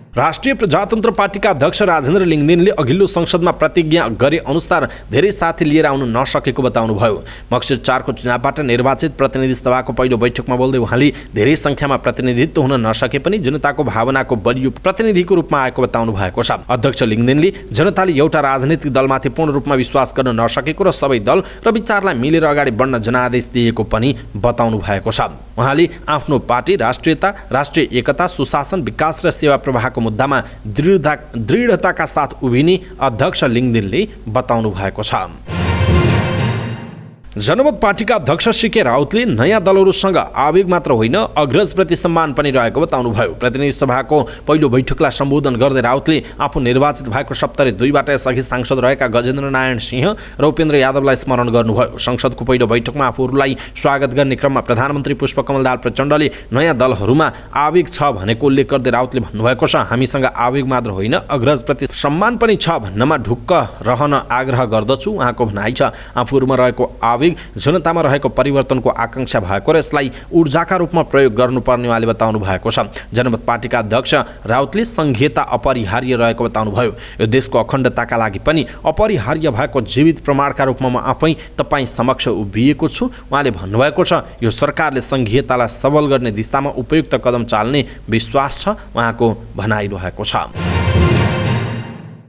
A: राष्ट्रिय प्रजातन्त्र पार्टीका अध्यक्ष राजेन्द्र लिङदेनले अघिल्लो संसदमा प्रतिज्ञा गरे अनुसार धेरै साथी लिएर आउन नसकेको बताउनुभयो। मक्सिर 4 को चुनावबाट निर्वाचित प्रतिनिधि सभाको पहिलो बैठकमा बोल्दै उहाँले धेरै संख्यामा प्रतिनिधित्व हुन नसके पनि जनताको भावनाको बलियो प्रतिनिधिको रूपमा आएको बताउनु भएको छ। अध्यक्ष लिङदेनले जनताले एउटा राजनीतिक दलमाथि पूर्ण रूपमा विश्वास गर्न नसकेको र सबै दल र विचारलाई मिलेर अगाडि बढ्न जनादेश दिएको पनि बताउनु भएको छ। उहाँले आफ्नो पार्टी राष्ट्रियता, राष्ट्रिय एकता, सुशासन, विकास र सेवा प्रवाहको मुद्दामा दृढताका साथ उभिने अध्यक्ष लिङदेनले बताउनु भएको छ। जनमत पार्टीका अध्यक्ष सीके राउतले नयाँ दलहरूसँग आवेग मात्र होइन अग्रजप्रति सम्मान पनि रहेको बताउनुभयो। प्रतिनिधि सभाको पहिलो बैठकलाई सम्बोधन गर्दै राउतले आफू निर्वाचित भएको 72बाट यसअघि सांसद रहेका गजेन्द्र नारायण सिंह र उपेन्द्र यादवलाई स्मरण गर्नुभयो। संसदको पहिलो बैठकमा आफूहरूलाई स्वागत गर्ने क्रममा प्रधानमन्त्री पुष्पकमल दाहाल प्रचण्डले नयाँ दलहरूमा आवेग छ भनेको उल्लेख गर्दै राउतले भन्नुभएको छ, हामीसँग आवेग मात्र होइन अग्रजप्रति सम्मान पनि छ भन्नमा ढुक्क रहन आग्रह गर्दछु। उहाँको भनाइ छ, आफूहरूमा रहेको आवेग जनतामा रहेको परिवर्तनको आकांक्षा भएको र यसलाई ऊर्जाका रूपमा प्रयोग गर्नुपर्ने उहाँले बताउनु भएको छ। जनमत पार्टीका अध्यक्ष राउतले संघीयता अपरिहार्य रहेको बताउनुभयो। यो देशको अखण्डताका लागि पनि अपरिहार्य भएको जीवित प्रमाणका रूपमा म आफै तपाईँ समक्ष उभिएको छु। उहाँले भन्नुभएको छ, यो सरकारले संघीयतालाई सबल गर्ने दिशामा उपयुक्त कदम चाल्ने विश्वास छ। उहाँको भनाइरहेको छ।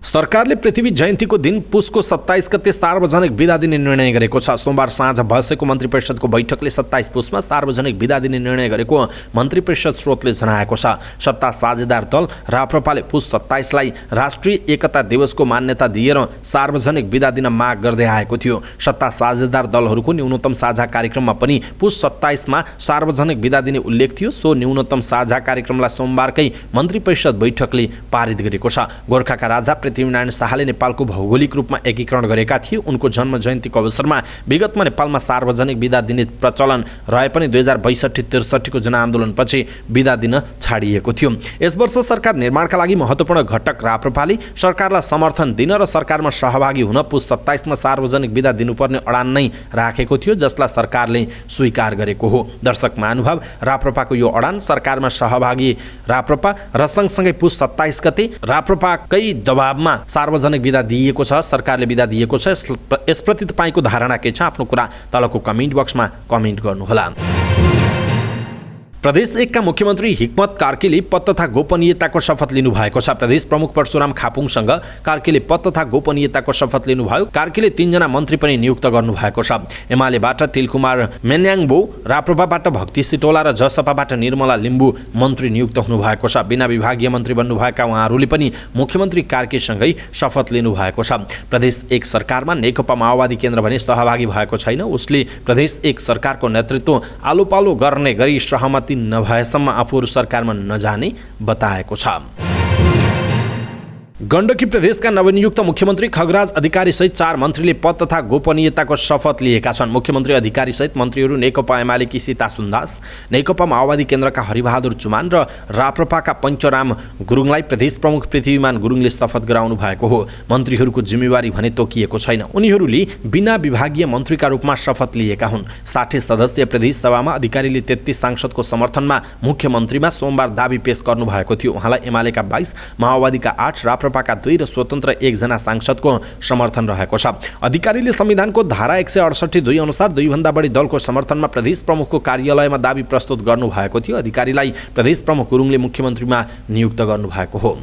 A: सरकारले पृथ्वी जयन्तीको दिन पुसको 27 गते सार्वजनिक बिदा दिने निर्णय गरेको छ। सोमबार साँझ बसेको मन्त्री परिषदको बैठकले 27 पुसमा सार्वजनिक बिदा दिने निर्णय गरेको मन्त्री परिषद स्रोतले जनाएको छ। सत्ता साझेदार दल राप्रपाले पुस 27 लाई राष्ट्रिय एकता दिवसको मान्यता दिएर सार्वजनिक बिदा दिन माग गर्दै आएको थियो। सत्ता साझेदार दलहरूको न्यूनतम साझा कार्यक्रममा पनि पुस 27 मा सार्वजनिक बिदा दिने उल्लेख थियो। सो न्यूनतम साझा कार्यक्रमलाई सोमबारकै मन्त्री परिषद बैठकले पारित गरेको छ। गोर्खाका राजा पृथ्वीनारायण शाहले नेपालको भौगोलिक रूपमा एकीकरण गरेका थिए। उनको जन्म जयन्तीको अवसरमा विगतमा नेपालमा सार्वजनिक बिदा दिने प्रचलन रहे पनि 2062-63 को जनआन्दोलनपछि बिदा दिन छाडिएको थियो। यस वर्ष सरकार निर्माणका लागि महत्त्वपूर्ण घटक राप्रपाले सरकारलाई समर्थन दिन र सरकारमा सहभागी हुन पुस 27 मा सार्वजनिक बिदा दिनुपर्ने अडान नै राखेको थियो, जसलाई सरकारले स्वीकार गरेको हो। दर्शक महानुभाव, राप्रपाको यो अडान सरकारमा सहभागी राप्रपा र सँगसँगै पुस 27 गते राप्रपाकै दबावमा सार्वजनिक बिदा दिएको छ, सरकारले बिदा दिएको छ। यसप्रति तपाईको धारणा के छ? आफ्नो कुरा तलको कमेन्ट बक्समा कमेन्ट गर्नुहोला। प्रदेश 1 का मुख्यमन्त्री हिक्मत कार्कीले पद तथा गोपनीयताको शपथ लिनुभएको छ। प्रदेश प्रमुख परशुराम खापुङसँग कार्कीले पद तथा गोपनीयताको शपथ लिनुभयो। कार्कीले 3 जना मन्त्री पनि नियुक्त गर्नुभएको छ। एमालेबाट तिलकुमार मेन्याङबो, राप्रपाबाट भक्ति सिटोला र जसपाबाट निर्मला लिम्बू मन्त्री नियुक्त हुनुभएको छ। बिना विभागीय मन्त्री बन्नुभएका उहाँहरूले पनि मुख्यमन्त्री कार्कीसँगै शपथ लिनुभएको छ। प्रदेश 1 सरकारमा नेकपा माओवादी केन्द्र भने सहभागी भएको छैन। उसले प्रदेश 1 सरकारको नेतृत्व आलोपालो गर्ने गरी सहमति नभएसम्म आफूहरू सरकारमा नजाने बताएको छ। गण्डकी प्रदेशका नवनियुक्त मुख्यमन्त्री खगराज अधिकारी सहित 4 मन्त्रीले पद तथा गोपनीयताको शपथ लिएका छन्। मुख्यमन्त्री अधिकारी सहित मन्त्रीहरू नेकपा एमालेकी सीता सुन्दास, नेकपा माओवादी केन्द्रका हरिबहादुर चुमान र राप्रपाका पञ्चराम गुरुङलाई प्रदेश प्रमुख पृथ्वीमान गुरुङले शपथ गराउनु भएको हो। मन्त्रीहरूको जिम्मेवारी भने तोकिएको छैन। उनीहरूले बिना विभागीय मन्त्रीका रूपमा शपथ लिएका हुन्। 60 सदस्यीय प्रदेश सभामा अधिकारीले 33 सांसदको समर्थनमा मुख्यमन्त्रीमा सोमबार दाबी पेश गर्नुभएको थियो। उहाँलाई एमालेका 22, माओवादीका 8, राप्रपाका 2 र स्वतन्त्र 1 जना सांसदको समर्थन रहेको छ। अधिकारीले संविधानको धारा 168(2) अनुसार 2 भन्दा बढी दलको समर्थनमा प्रदेश प्रमुखको कार्यालयमा दाबी प्रस्तुत गर्नुभएको थियो। अधिकारीलाई प्रदेश प्रमुख गुरुङले मुख्यमन्त्रीमा नियुक्त गर्नुभएको हो।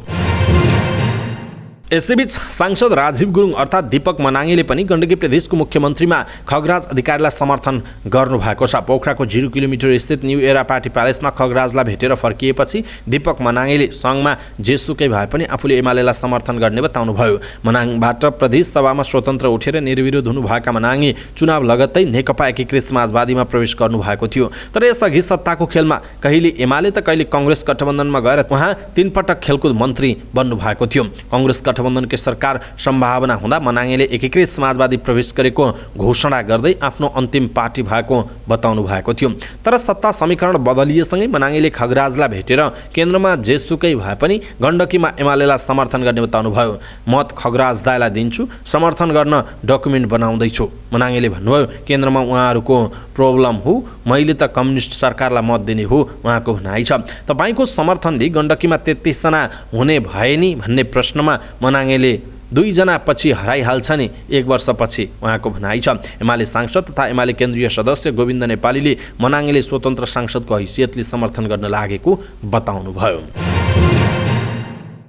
A: यसैबीच सांसद राजीव गुरुङ अर्थात् दीपक मनाङले पनि गण्डकी प्रदेशको मुख्यमन्त्रीमा खगराज अधिकारीलाई समर्थन गर्नुभएको छ। पोखराको 0 किलोमिटर स्थित न्यू एरा पार्टी प्यालेसमा खगराजलाई भेटेर फर्किएपछि दीपक मनाङले सङ्घमा जेसुकै भए पनि आफूले एमालेलाई समर्थन गर्ने बताउनुभयो। मनाङबाट प्रदेश सभामा स्वतन्त्र उठेर निर्विरोध हुनुभएका मनाङले चुनाव लगत्तै नेकपा एकीकृत समाजवादीमा प्रवेश गर्नुभएको थियो। तर यसअघि सत्ताको खेलमा कहिले एमाले त कहिले कङ्ग्रेस गठबन्धनमा गएर उहाँ 3 पटक खेलकुद मन्त्री बन्नुभएको थियो। कङ्ग्रेस गठबन्धनकै सरकार सम्भावना हुँदा मनाङेले एकीकृत समाजवादी प्रवेश गरेको घोषणा गर्दै आफ्नो अन्तिम पार्टी भएको बताउनु भएको थियो। तर सत्ता समीकरण बदलिएसँगै मनाङेले खगराजलाई भेटेर केन्द्रमा जेसुकै भए पनि गण्डकीमा एमालेलाई समर्थन गर्ने बताउनुभयो। मत खगराज दाइलाई दिन्छु, समर्थन गर्न डकुमेन्ट बनाउँदैछु मनाङेले भन्नुभयो। केन्द्रमा उहाँहरूको प्रब्लम हो, मैले त कम्युनिस्ट सरकारलाई मत दिने हो उहाँको भनाइ छ। तपाईँको समर्थनले गण्डकीमा 33 जना हुने भए नि भन्ने प्रश्नमा मनाङेले 2 जना पछि हराइहाल्छ नि 1 वर्षपछि उहाँको भनाइ छ। एमाले सांसद तथा एमाले केन्द्रीय सदस्य गोविन्द नेपालीले मनाङेले स्वतन्त्र सांसदको हैसियतले समर्थन गर्न लागेको बताउनुभयो।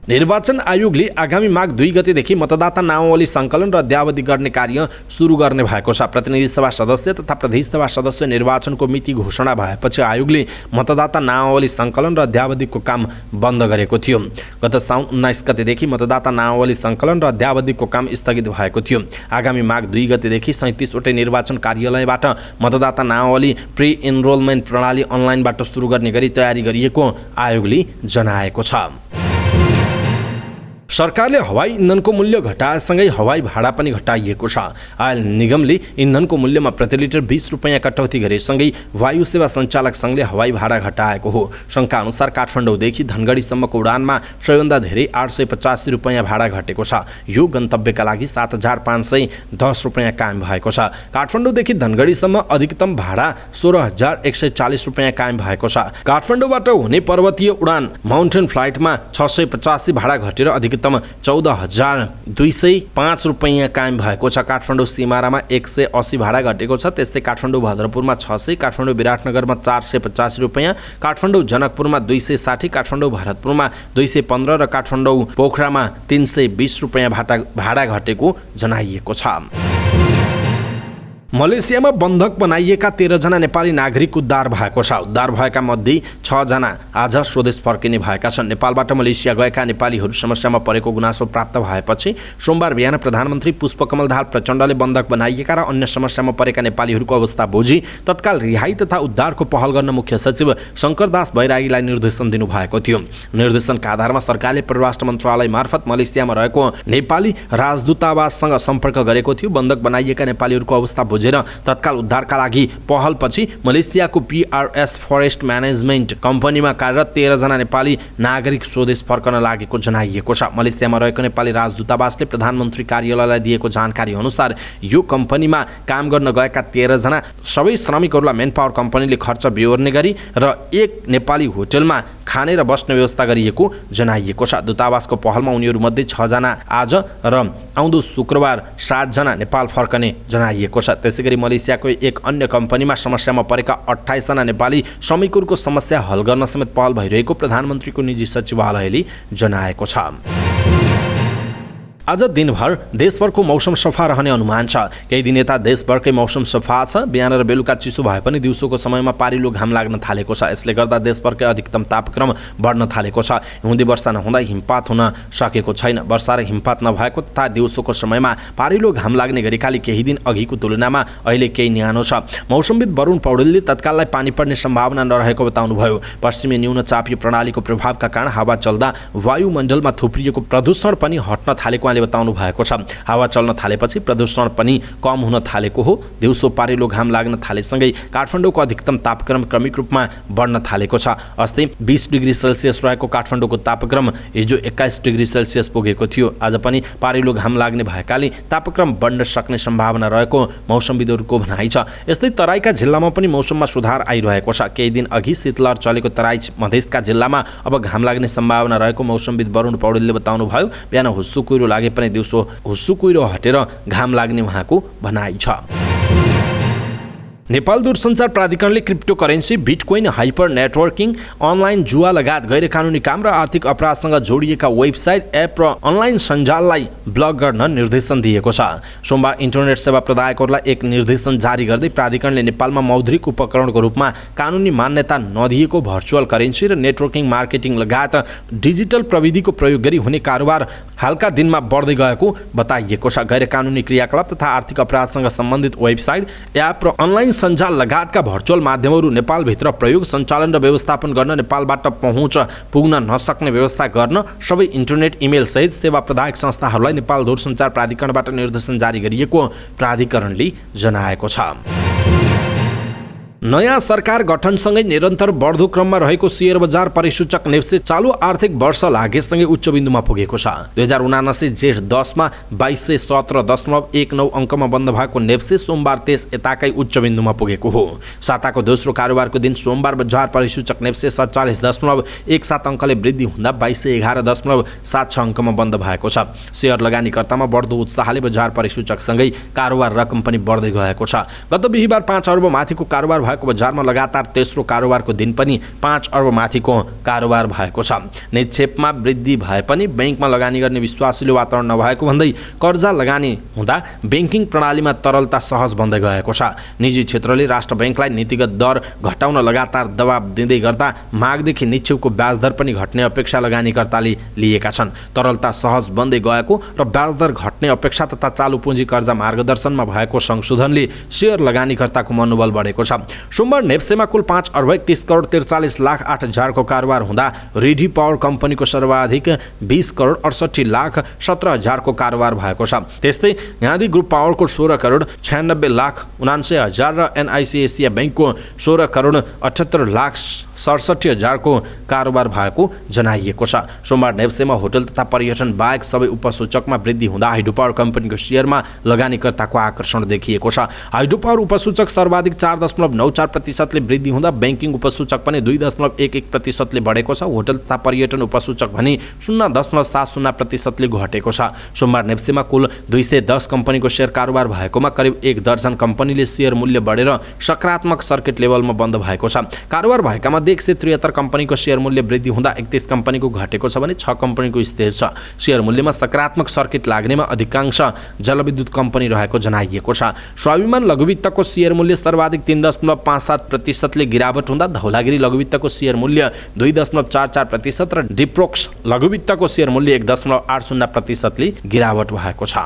A: निर्वाचन आयोगले आगामी माघ 2 गतेदेखि मतदाता नामावली सङ्कलन र अद्यावधि गर्ने कार्य सुरु गर्ने भएको छ। प्रतिनिधि सभा सदस्य तथा प्रदेश सभा सदस्य निर्वाचनको मिति घोषणा भएपछि आयोगले मतदाता नामावली सङ्कलन र अद्यावधिको काम बन्द गरेको थियो। गत साउन 19 गतेदेखि मतदाता नामावली सङ्कलन र अद्यावधिको काम स्थगित भएको थियो। आगामी माघ 2 गतेदेखि 37 वटै निर्वाचन कार्यालयबाट मतदाता नामावली प्री एनरोलमेन्ट प्रणाली अनलाइनबाट सुरु गर्ने गरी तयारी गरिएको आयोगले जनाएको छ। सरकारले हवाई इन्धनको मूल्य घटाएसँगै हवाई भाडा पनि घटाइएको छ। आयल निगमले इन्धनको मूल्यमा प्रति लिटर 20 रुपैयाँ कटौती गरेसँगै वायु सेवा सञ्चालक सङ्घले हवाई भाडा घटाएको हो। सङ्घका अनुसार काठमाडौँदेखि धनगढीसम्मको उडानमा सबैभन्दा धेरै 885 रुपैयाँ भाडा घटेको छ। यो गन्तव्यका लागि 7510 रुपैयाँ कायम भएको छ। काठमाडौँदेखि धनगढीसम्म अधिकतम भाडा 16140 रुपैयाँ कायम भएको छ। काठमाडौँबाट हुने पर्वतीय उडान माउन्टेन फ्लाइटमा 685 भाडा घटेर अधिकतम 14205 रुपैयाँ कायम भएको छ। काठमाडौँ सिमारामा 180 भाडा घटेको छ। त्यस्तै काठमाडौँ भद्रपुरमा 600, काठमाडौँ विराटनगरमा 485 रुपैयाँ, काठमाडौँ जनकपुरमा 260, काठमाडौँ भरतपुरमा 215 र काठमाडौँ पोखरामा 320 रुपैयाँ भाडा घटेको जनाइएको छ। मलेसियामा बन्धक बनाइएका 13 जना नेपाली नागरिक उद्धार भएको छ। उद्धार भएका मध्ये 6 जना आज स्वदेश फर्किने भएका छन्। नेपालबाट मलेसिया गएका नेपालीहरू समस्यामा परेको गुनासो प्राप्त भएपछि सोमबार बिहान प्रधानमन्त्री पुष्पकमल दाहाल प्रचण्डले बन्धक बनाइएका र अन्य समस्यामा परेका नेपालीहरूको अवस्था बुझी तत्काल रिहाई तथा उद्धारको पहल गर्न मुख्य सचिव शङ्करदास बैरागीलाई निर्देशन दिनुभएको थियो। निर्देशनका आधारमा सरकारले परराष्ट्र मन्त्रालय मार्फत मलेसियामा रहेको नेपाली राजदूतावाससँग सम्पर्क गरेको थियो। बन्धक बनाइएका नेपालीहरूको अवस्था बुझेर तत्काल उद्धारका लागि पहलपछि मलेसियाको PRS फरेस्ट म्यानेजमेन्ट कम्पनीमा कार्यरत 13 जना नेपाली नागरिक स्वदेश फर्कन लागेको जनाइएको छ। मलेसियामा रहेको नेपाली राजदूतावासले प्रधानमन्त्री कार्यालयलाई दिएको जानकारी अनुसार यो कम्पनीमा काम गर्न गएका 13 जना सबै श्रमिकहरूलाई मेनपावर कम्पनीले खर्च बेहोर्ने गरी र एक नेपाली होटलमा खाने र बस्ने व्यवस्था गरिएको जनाइएको छ। दूतावासको पहलमा उनीहरूमध्ये 6 जना आज र आउँदो शुक्रबार 7 जना नेपाल फर्कने जनाइएको छ। त्यसैगरी मलेसियाको एक अन्य कम्पनीमा समस्यामा परेका 28 जना नेपाली श्रमिकहरूको समस्या हल गर्न समेत पहल भइरहेको प्रधानमन्त्रीको निजी सचिवालयले जनाएको छ। आज दिनभर देशभरको मौसम सफा रहने अनुमान छ। केही दिन यता देशभरकै मौसम सफा छ। बिहान र बेलुका चिसो भए पनि दिउँसोको समयमा पारिलो घाम लाग्न थालेको छ। यसले गर्दा देशभरकै अधिकतम तापक्रम बढ्न थालेको छ। हिउँदी वर्षा नहुँदा हिमपात हुन सकेको छैन। वर्षा र हिमपात नभएको तथा दिउँसोको समयमा पारिलो घाम लाग्ने गरेकाले केही दिन अघिको तुलनामा अहिले केही न्यानो छ। मौसमविद वरुण पौडेलले तत्काललाई पानी पर्ने सम्भावना नरहेको बताउनुभयो। पश्चिमी न्यूनचापीय प्रणालीको प्रभावका कारण हावा चल्दा वायुमण्डलमा थुप्रिएको प्रदूषण पनि हट्न थालेको बताउनु भएको छ। हावा चल्न थालेपछि प्रदूषण पनि कम हुन थालेको हो। दिउँसो पारिलो घाम लाग्न थालेसँगै काठमाडौँको अधिकतम तापक्रम क्रमिक रूपमा बढ्न थालेको छ। अस्ति 20 डिग्री सेल्सियस रहेको काठमाडौँको तापक्रम हिजो 21 डिग्री सेल्सियस पुगेको थियो। आज पनि पारिलो घाम लाग्ने भएकाले तापक्रम बढ्न सक्ने सम्भावना रहेको मौसमविदहरूको भनाइ छ। यस्तै तराईका जिल्लामा पनि मौसममा सुधार आइरहेको छ। केही दिन अघि शीतलहर चलेको तराई मधेसका जिल्लामा अब घाम लाग्ने सम्भावना रहेको मौसमविद वरुण पौडेलले बताउनुभयो। बिहान हुस्सु कुहिरो लागे पनि दिउँसो हुस्सु कुहिरो हटेर घाम लाग्ने उहाँको भनाइ छ। नेपाल दूरसञ्चार प्राधिकरणले cryptocurrency, bitcoin, hyper networking, online जुवा लगायत गैर कानुनी काम र आर्थिक अपराधसँग जोडिएका वेबसाइट, एप र अनलाइन सञ्जाललाई ब्लक गर्न निर्देशन दिएको छ। सोमबार इन्टरनेट सेवा प्रदायकहरूलाई एक निर्देशन जारी गर्दै प्राधिकरणले नेपालमा मौद्रिक उपकरणको रूपमा कानुनी मान्यता नदिएको भर्चुअल करेन्सी र नेटवर्किङ मार्केटिङ लगायत डिजिटल प्रविधिको प्रयोग गरी हुने कारोबार हालका दिनमा बढ्दै गएको बताइएको छ। गैर कानुनी क्रियाकलाप तथा आर्थिक अपराधसँग सम्बन्धित वेबसाइट, एप र अनलाइन सञ्जाल लगायतका भर्चुअल माध्यमहरू नेपालभित्र प्रयोग, सञ्चालन र व्यवस्थापन गर्न, नेपालबाट पहुँच पुग्न नसक्ने व्यवस्था गर्न सबै इन्टरनेट इमेल सहित सेवा प्रदायक संस्थाहरूलाई नेपाल दूरसञ्चार प्राधिकरणबाट निर्देशन जारी गरिएको प्राधिकरणले जनाएको छ। नयाँ सरकार गठनसँगै निरन्तर बढ्दो क्रममा रहेको शेयर बजार परिसूचक नेप्से चालु आर्थिक वर्ष लागेसँगै उच्च बिन्दुमा पुगेको छ। 2079 जेठ 10 मा 2217.19 अङ्कमा बन्द भएको नेप्से सोमबार त्यस यताकै उच्च बिन्दुमा पुगेको हो। साताको दोस्रो कारोबारको दिन सोमबार बजार परिसूचक नेप्से 47.17 अङ्कले वृद्धि हुँदा 2211.76 अङ्कमा बन्द भएको छ। शेयर लगानीकर्तामा बढ्दो उत्साहले बजार परिसूचकसँगै कारोबार रकम पनि बढ्दै गएको छ। गत बिहीबार 5 अर्ब माथिको कारोबार भएको बजारमा लगातार तेस्रो कारोबारको दिन पनि 5 अर्ब माथिको कारोबार भएको छ। निक्षेपमा वृद्धि भए पनि बैंकमा लगानी गर्ने विश्वासिलो वातावरण नभएको भन्दै कर्जा लगानी हुँदा बैंकिङ प्रणालीमा तरलता सहज बन्दै गएको छ। निजी क्षेत्रले राष्ट्र बैंकलाई नीतिगत दर घटाउन लगातार दबाब दिँदै गर्दा मागदेखि निक्षेपको ब्याज दर पनि घट्ने अपेक्षा लगानीकर्ताले लिएका छन्। तरलता सहज बन्दै गएको र ब्याज दर घट्ने अपेक्षा तथा चालु पुँजी कर्जा मार्गदर्शनमा भएको संशोधनले शेयर लगानीकर्ताको मनोबल बढेको छ। सोमबार नेप्सेमा कुल 5 अर्ब 31 करोड 43 लाख 8 हजारको कारोबार हुँदा रेडी पावर कम्पनीको सर्वाधिक 20 करोड 68 लाख 17 हजारको कारोबार भएको छ। त्यस्तै गान्धी ग्रुप पावरको 16 करोड 96 लाख 79 हजार र एनआइसी एसिया बैंकको 16 करोड 78 लाख 67 हजारको कारोबार भएको जनाइएको छ। सोमबार नेप्सेमा होटल तथा पर्यटन बाहेक सबै उपसूचकमा वृद्धि हुँदा हाइड्रो पावर कम्पनीको शेयरमा लगानीकर्ताको आकर्षण देखिएको छ। हाइड्रो पावर उपसूचक सर्वाधिक 4.94% वृद्धि हुँदा बैंकिङ उपसूचक पनि 2.11% बढेको छ। होटल तथा पर्यटन उपसूचक भने 0.70% घटेको छ। सोमबार नेप्सेमा कुल 210 कम्पनीको शेयर कारोबार भएकोमा करिब 1 दर्जन कम्पनीले शेयर मूल्य बढेर सकारात्मक सर्किट लेभलमा बन्द भएको छ। कारोबार भएकामा 173 कम्पनीको शेयर मूल्य वृद्धि हुँदा 31 कम्पनीको घटेको छ भने 6 कम्पनीको स्थिर छ। शेयर मूल्यमा सकारात्मक सर्किट लाग्नेमा अधिकांश जलविद्युत कम्पनी रहेको जनाइएको छ। स्वाभिमान लघुवित्तको शेयर मूल्य सर्वाधिक 3.57% गिरावट हुँदा धौलागिरी लघुवित्तको शेयर मूल्य 2.44% र डिप्रोक्स लघुवित्तको शेयर मूल्य 1.80% गिरावट भएको छ।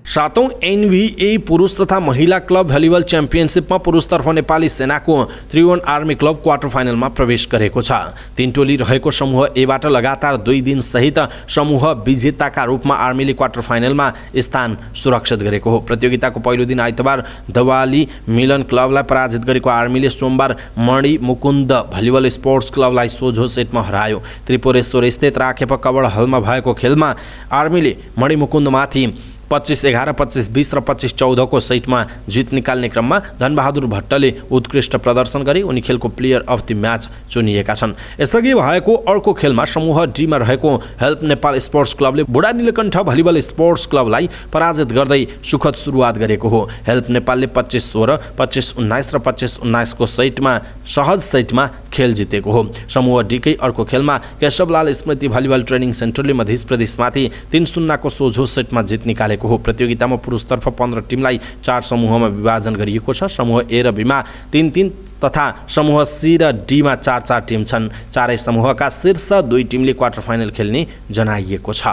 A: 7औं एनभिए पुरुष तथा महिला क्लब भलिबल च्याम्पियनसिपमा पुरुषतर्फ नेपाली सेनाको त्रिभुवन आर्मी क्लब क्वार्टर फाइनलमा प्रवेश गरेको छ। 3 टोली रहेको समूह एबाट लगातार 2 दिन सहित समूह विजेताका रूपमा आर्मीले क्वार्टर फाइनलमा स्थान सुरक्षित गरेको हो। प्रतियोगिताको पहिलो दिन आइतबार दवाली मिलन क्लबलाई पराजित गरेको आर्मीले सोमबार मणि मुकुन्द भलिबल स्पोर्ट्स क्लबलाई सोझो सेटमा हरायो। त्रिपुरेश्वर स्थित राखेप कवड हलमा भएको खेलमा आर्मीले मणि मुकुन्दमाथि 25-11, 25-20 र 25-14 को सेटमा जित निकाल्ने क्रममा धनबहादुर भट्टले उत्कृष्ट प्रदर्शन गरे। उनी खेलको प्लेयर अफ द म्याच चुनिएका छन्। यसअघि भएको अर्को खेलमा समूह डीमा रहेको हेल्प नेपाल स्पोर्ट्स क्लबले बुढा नीलकण्ठ भलिबल स्पोर्ट्स क्लबलाई पराजित गर्दै सुखद सुरुवात गरेको हो। हेल्प नेपालले 25-16, 25-19 र 25-19 को सेटमा सहज सेटमा खेल जितेको हो। समूह डीकै अर्को खेलमा केशवलाल स्मृति भलिबल ट्रेनिङ सेन्टरले मध्य प्रदेशमाथि 3-0 को सोझो सेटमा जित निकाले हो। प्रतियोगितामा पुरुषतर्फ 15 टिमलाई 4 समूहमा विभाजन गरिएको छ। समूह ए र बीमा 3-3 तथा समूह सी र डीमा 4-4 टिम छन्। चारै समूहका शीर्ष 2 टिमले क्वार्टर फाइनल खेल्ने जनाइएको छ।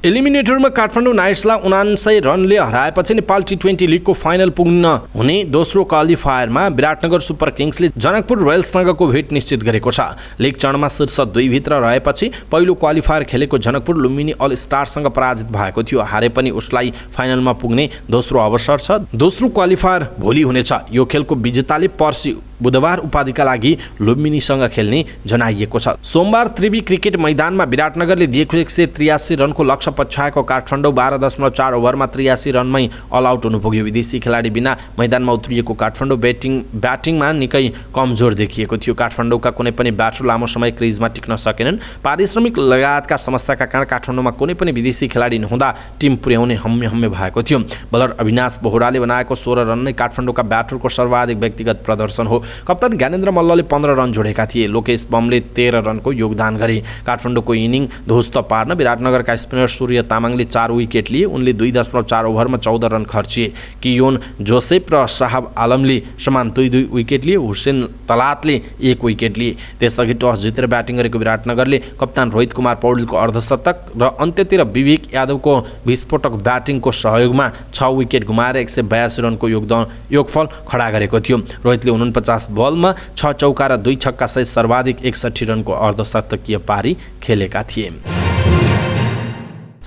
A: एलिमिनेटरमा काठमाडौँ नाइट्सलाई 79 रनले हराएपछि नेपाल टी20 लिगको फाइनल पुग्न हुने दोस्रो क्वालिफायरमा विराटनगर सुपर किङ्सले जनकपुर रोयल्ससँगको भेट निश्चित गरेको छ। लिग चरणमा शीर्ष 2 भित्र रहेपछि पहिलो क्वालिफायर खेलेको जनकपुर लुम्बिनी अल स्टारसँग पराजित भएको थियो। हारे पनि उसलाई फाइनलमा पुग्ने दोस्रो अवसर छ। दोस्रो क्वालिफायर भोलि हुनेछ। यो खेलको विजेताले पर्सि बुधबार उपाधिका लागि लुम्बिनीसँग खेल्ने जनाइएको छ। सोमबार त्रिवी क्रिकेट मैदानमा विराटनगरले दिएको 183 रनको लक्ष्य पछ्याएको काठमाडौँ 12.4 ओभरमा 83 रनमै अल आउट हुनु पुग्यो। विदेशी खेलाडी बिना मैदानमा उत्रिएको काठमाडौँ ब्याटिङमा निकै कमजोर देखिएको थियो। काठमाडौँका कुनै पनि ब्याटर लामो समय क्रिजमा टिक्न सकेनन्। पारिश्रमिक लगायतका समस्याका कारण काठमाडौँमा कुनै पनि विदेशी खेलाडी नहुँदा टिम पुर्याउने हम्मे भएको थियो। बलर अविनाश बोहराले बनाएको 16 रन नै काठमाडौँका ब्याटरको सर्वाधिक व्यक्तिगत प्रदर्शन हो। कप्तान ज्ञानेन्द्र मल्लले 15 रन जोडेका थिए। लोकेश बमले 13 रनको योगदान गरे। काठमाडौँको इनिङ ध्वस्त पार्न विराटनगरका स्पिनर सूर्य तामाङले 4 विकेट लिए। उनले 2.4 ओभरमा 14 रन खर्चिए। कियोन जोसेफ र साहब आलमले समान 2-2 विकेट लिए। हुसेन तलातले 1 विकेट लिए। त्यसअघि टस जितेर ब्याटिङ गरेको विराटनगरले कप्तान रोहित कुमार पौडेलको अर्धशतक र अन्त्यतिर विवेक यादवको विस्फोटक ब्याटिङको सहयोगमा 6 विकेट गुमाएर 182 रनको योगफल खडा गरेको थियो। रोहितले 49 बलमा 6 चौका र 2 छक्का सहित सर्वाधिक 61 रनको अर्धशतकीय पारी खेलेका थिए।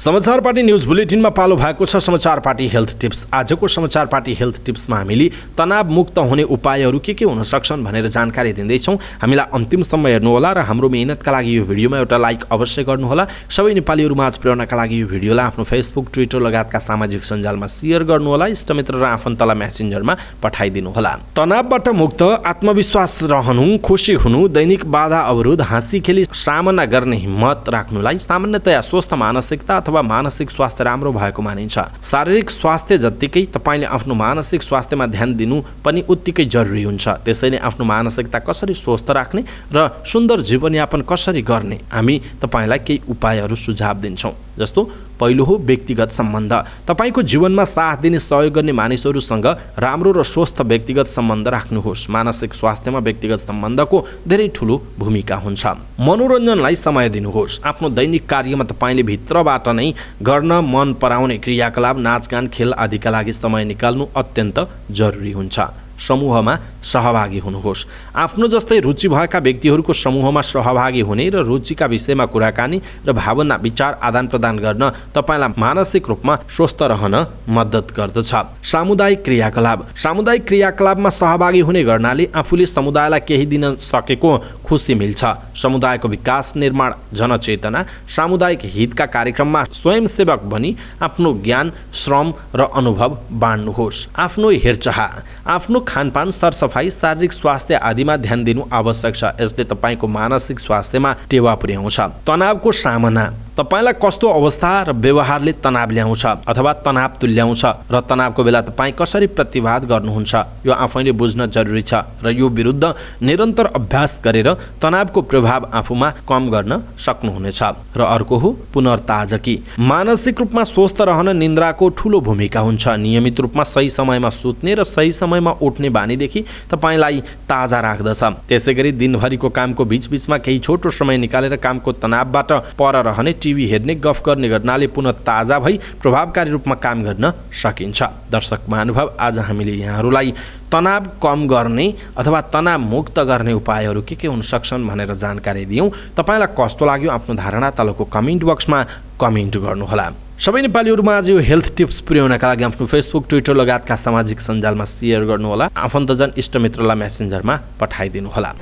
A: समाचार पार्टी न्युज बुलेटिनमा पालो भएको छ समाचार पार्टी हेल्थ टिप्स। आजको समाचार पार्टी हेल्थ टिप्समा हामीले तनाव मुक्त हुने उपायहरू के हुन सक्छन् भनेर जानकारी दिँदैछौँ। हामीलाई अन्तिमसम्म हेर्नुहोला र हाम्रो मेहनतका लागि यो भिडियोमा एउटा लाइक अवश्य गर्नुहोला। सबै नेपालीहरू माझ पुर्याउनका लागि यो भिडियोलाई आफ्नो फेसबुक, ट्विटर लगायतका सामाजिक सञ्जालमा सेयर गर्नुहोला। इष्टमित्र र आफन्तलाई मेसेन्जरमा पठाइदिनुहोला। तनावबाट मुक्त, आत्मविश्वास रहनु, खुसी हुनु, दैनिक बाधा अवरोध, हाँसी खेली सामना गर्ने हिम्मत राख्नुलाई सामान्यतया स्वस्थ मानसिकता अथवा मानसिक स्वास्थ्य राम्रो भएको मानिन्छ। शारीरिक स्वास्थ्य जत्तिकै तपाईले आफ्नो मानसिक स्वास्थ्यमा ध्यान दिनु पनि उत्तिकै जरुरी हुन्छ। त्यसैले आफ्नो मानसिकता कसरी स्वस्थ राख्ने र सुन्दर जीवनयापन कसरी गर्ने हामी तपाईलाई केही उपायहरू सुझाव दिन्छौँ। जस्तो पहिलो हो व्यक्तिगत सम्बन्ध। तपाईको जीवनमा साथ दिने सहयोग गर्ने मानिसहरूसँग राम्रो र स्वस्थ व्यक्तिगत सम्बन्ध राख्नुहोस्। मानसिक स्वास्थ्यमा व्यक्तिगत सम्बन्धको धेरै ठुलो भूमिका हुन्छ। मनोरञ्जनलाई समय दिनुहोस्। आफ्नो दैनिक कार्यमा तपाईले भित्रबाट नै गर्न मन पराउने क्रियाकलाप, नाचगान, खेल आदिका लागि समय निकाल्नु अत्यन्त जरुरी हुन्छ। समूहमा सहभागी हुनुहोस्। आफ्नो जस्तै रुचि भएका व्यक्तिहरूको समूहमा सहभागी हुने र रुचिका विषयमा कुराकानी र भावना विचार आदान प्रदान गर्न तपाईलाई मानसिक रूपमा स्वस्थ रहन मद्दत गर्दछ। सामुदायिक क्रियाकलाप। सामुदायिक क्रियाकलापमा सहभागी हुने गर्नाले आफूले समुदायलाई केही दिन सकेको खुसी मिल्छ। समुदायको विकास, निर्माण, जनचेतना, सामुदायिक हितका कार्यक्रममा स्वयंसेवक बनी आफ्नो ज्ञान, श्रम र अनुभव बाँड्नुहोस्। आफ्नो हेरचाह, आफ्नो खानपान, सरसफाई, शारीरिक स्वास्थ्य आदिमा ध्यान दिनु आवश्यक छ। यसले तपाईको मानसिक स्वास्थ्यमा टेवा पुर्याउँछ। तनावको सामना। तपाईलाई कस्तो अवस्था र व्यवहारले तनाव ल्याउँछ अथवा तनाव तुल्याउँछ र तनावको बेला तपाईँ कसरी प्रतिवाद गर्नुहुन्छ यो आफैले बुझ्न जरुरी छ र यो विरुद्ध निरन्तर अभ्यास गरेर तनावको प्रभाव आफूमा कम गर्न सक्नुहुनेछ। र अर्को हो पुनर्ताजगी। मानसिक रूपमा स्वस्थ रहन निन्द्राको ठुलो भूमिका हुन्छ। नियमित रूपमा सही समयमा सुत्ने र सही समयमा उठ्ने बानीदेखि तपाईलाई ताजा राख्दछ। त्यसैगरी दिनभरिको कामको बीचबीचमा केही छोटो समय निकालेर कामको तनावबाट पर रहने, टिभी हेर्ने, गफ गर्ने गर्नाले पुनः ताजा भई प्रभावकारी रूपमा काम गर्न सकिन्छ। दर्शक महानुभाव, आज हामीले यहाँहरूलाई तनाव कम गर्ने अथवा तनाव मुक्त गर्ने उपायहरू के हुन सक्छन् भनेर जानकारी दियौँ। तपाईलाई कस्तो लाग्यो आफ्नो धारणा तलको कमेन्ट बक्समा कमेन्ट गर्नुहोला। सबै नेपालीहरूमा आज यो हेल्थ टिप्स पुर्याउनका लागि आफ्नो फेसबुक, ट्विटर लगायतका सामाजिक सञ्जालमा सेयर गर्नुहोला। आफन्तजन इष्टमित्रलाई मेसेन्जरमा पठाइदिनुहोला।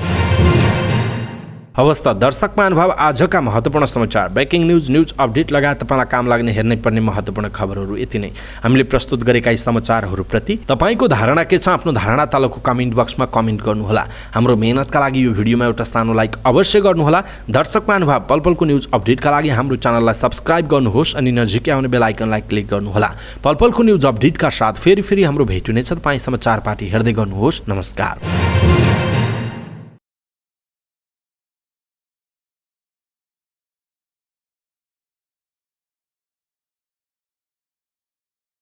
A: हवस् त दर्शक महानुभाव, आजका महत्त्वपूर्ण समाचार, ब्रेकिङ न्युज अपडेट लगायत तपाईँलाई काम लाग्ने हेर्नै पर्ने महत्त्वपूर्ण खबरहरू यति नै। हामीले प्रस्तुत गरेका यी समाचारहरूप्रति तपाईँको धारणा के छ आफ्नो धारणा तलको कमेन्ट बक्समा कमेन्ट गर्नुहोला। हाम्रो मेहनतका लागि यो भिडियोमा एउटा सानो लाइक अवश्य गर्नुहोला। दर्शक महानुभाव, पलपलको न्युज अपडेटका लागि हाम्रो च्यानललाई सब्स्क्राइब गर्नुहोस् अनि नजिकै आउने बेल आइकनलाई क्लिक गर्नुहोला। पलपलको न्युज अपडेटका साथ फेरि हाम्रो भेट हुनेछ। तपाईँ समाचार पार्टी हेर्दै गर्नुहोस्। नमस्कार।